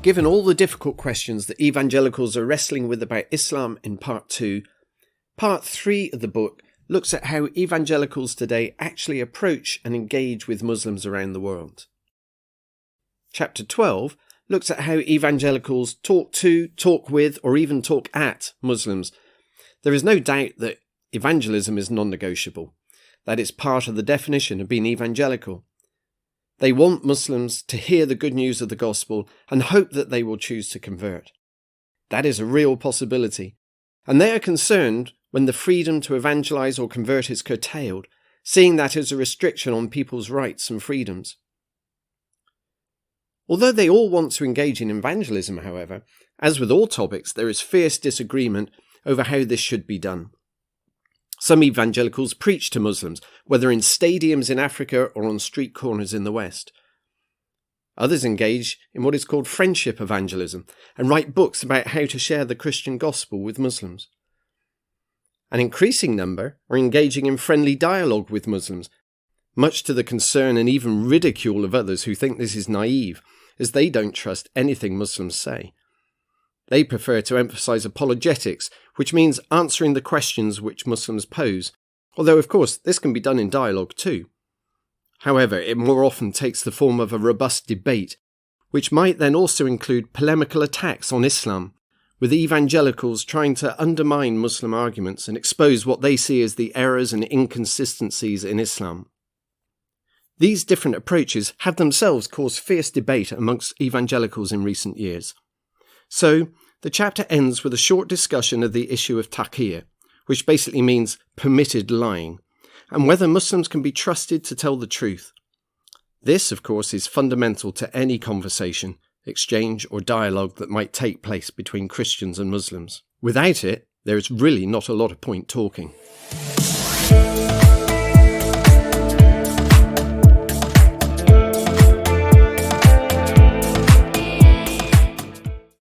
Given all the difficult questions that evangelicals are wrestling with about Islam in Part 2, Part 3 of the book looks at how evangelicals today actually approach and engage with Muslims around the world. Chapter 12 looks at how evangelicals talk to, talk with, or even talk at Muslims. There is no doubt that evangelism is non-negotiable, that it's part of the definition of being evangelical. They want Muslims to hear the good news of the gospel and hope that they will choose to convert. That is a real possibility, and they are concerned when the freedom to evangelize or convert is curtailed, seeing that as a restriction on people's rights and freedoms. Although they all want to engage in evangelism, however, as with all topics, there is fierce disagreement over how this should be done. Some evangelicals preach to Muslims, whether in stadiums in Africa or on street corners in the West. Others engage in what is called friendship evangelism and write books about how to share the Christian gospel with Muslims. An increasing number are engaging in friendly dialogue with Muslims, much to the concern and even ridicule of others who think this is naive, as they don't trust anything Muslims say. They prefer to emphasize apologetics, which means answering the questions which Muslims pose, although of course this can be done in dialogue too. However, it more often takes the form of a robust debate, which might then also include polemical attacks on Islam, with evangelicals trying to undermine Muslim arguments and expose what they see as the errors and inconsistencies in Islam. These different approaches have themselves caused fierce debate amongst evangelicals in recent years. So, the chapter ends with a short discussion of the issue of taqiyya, which basically means permitted lying, and whether Muslims can be trusted to tell the truth. This, of course, is fundamental to any conversation, exchange or dialogue that might take place between Christians and Muslims. Without it, there is really not a lot of point talking.